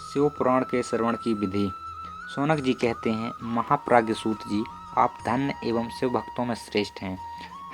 शिव पुराण के श्रवण की विधि। शौनक जी कहते हैं, महाप्राज्ञ सूत जी, आप धन्य एवं शिव भक्तों में श्रेष्ठ हैं।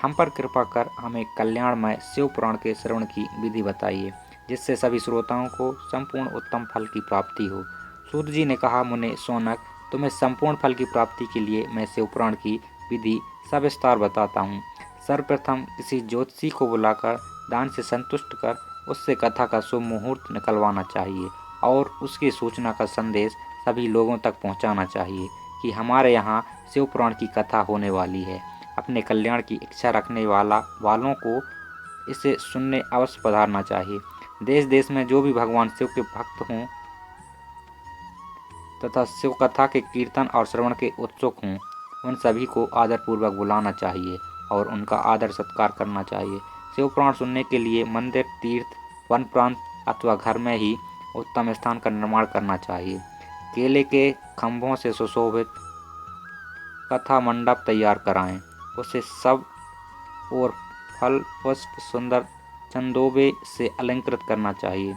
हम पर कृपा कर हमें कल्याणमय शिव पुराण के श्रवण की विधि बताइए, जिससे सभी श्रोताओं को संपूर्ण उत्तम फल की प्राप्ति हो। सूत जी ने कहा, मुने शौनक, तुम्हें संपूर्ण फल की प्राप्ति के लिए मैं शिव पुराण की विधि सविस्तार बताता हूँ। सर्वप्रथम किसी ज्योतिषी को बुलाकर दान से संतुष्ट कर उससे कथा का शुभ मुहूर्त निकलवाना चाहिए और उसकी सूचना का संदेश सभी लोगों तक पहुंचाना चाहिए कि हमारे यहाँ शिव पुराण की कथा होने वाली है। अपने कल्याण की इच्छा रखने वालों को इसे सुनने अवश्य पधारना चाहिए। देश देश में जो भी भगवान शिव के भक्त हों तथा शिव कथा के कीर्तन और श्रवण के उत्सुक हों, उन सभी को आदरपूर्वक बुलाना चाहिए और उनका आदर सत्कार करना चाहिए। शिव पुराण सुनने के लिए मंदिर, तीर्थ, वन प्रांत अथवा घर में ही उत्तम स्थान का निर्माण करना चाहिए। केले के खंभों से सुशोभित कथा मंडप तैयार कराएं। उसे सब और फल पुष्प सुंदर चंदोबे से अलंकृत करना चाहिए।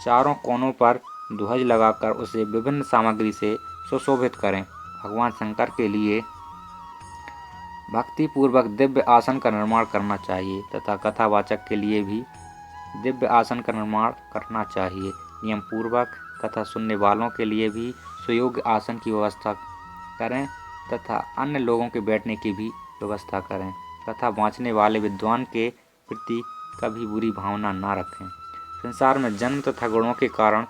चारों कोनों पर ध्वज लगाकर उसे विभिन्न सामग्री से सुशोभित करें। भगवान शंकर के लिए भक्ति पूर्वक दिव्य आसन का निर्माण करना चाहिए तथा कथावाचक के लिए भी दिव्य आसन का निर्माण करना चाहिए। नियम पूर्वक कथा सुनने वालों के लिए भी सुयोग्य आसन की व्यवस्था करें तथा अन्य लोगों के बैठने की भी व्यवस्था करें। कथा वाँचने वाले विद्वान के प्रति कभी बुरी भावना न रखें। संसार में जन्म तथा गुणों के कारण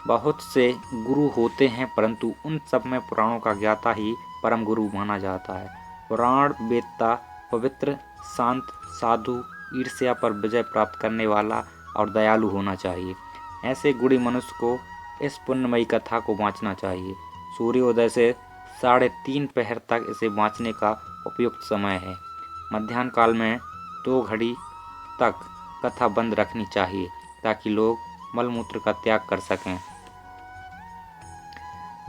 बहुत से गुरु होते हैं, परंतु उन सब में पुराणों का ज्ञाता ही परम गुरु माना जाता है। पुराण वेत्ता पवित्र, शांत, साधु, ईर्ष्या पर विजय प्राप्त करने वाला और दयालु होना चाहिए। ऐसे गुणी मनुष्य को इस पुण्यमयी कथा को वाँचना चाहिए। सूर्योदय से 3:30 पहर तक इसे वाँचने का उपयुक्त समय है। मध्याह्न काल में 2 घड़ी तक कथा बंद रखनी चाहिए ताकि लोग मलमूत्र का त्याग कर सकें।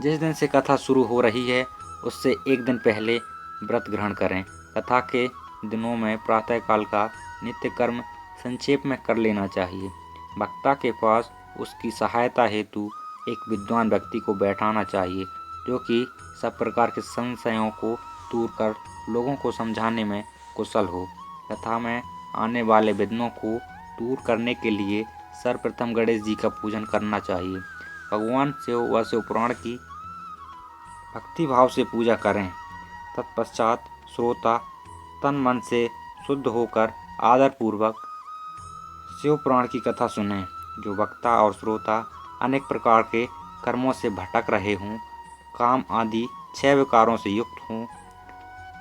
जिस दिन से कथा शुरू हो रही है उससे एक दिन पहले व्रत ग्रहण करें। कथा के दिनों में प्रातःकाल का नित्य कर्म संक्षेप में कर लेना चाहिए। वक्ता के पास उसकी सहायता हेतु एक विद्वान व्यक्ति को बैठाना चाहिए, जो कि सब प्रकार के संशयों को दूर कर लोगों को समझाने में कुशल हो। कथा में आने वाले विघ्नों को दूर करने के लिए सर्वप्रथम गणेश जी का पूजन करना चाहिए। भगवान शिव व शिव पुराण की भक्ति भाव से पूजा करें। तत्पश्चात श्रोता तन मन से शुद्ध होकर आदरपूर्वक शिव पुराण की कथा सुनें। जो वक्ता और श्रोता अनेक प्रकार के कर्मों से भटक रहे हों, काम आदि 6 विकारों से युक्त हों,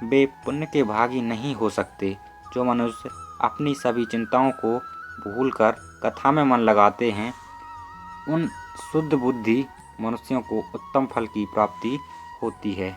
वे पुण्य के भागी नहीं हो सकते। जो मनुष्य अपनी सभी चिंताओं को भूलकर कथा में मन लगाते हैं, उन शुद्ध बुद्धि मनुष्यों को उत्तम फल की प्राप्ति होती है।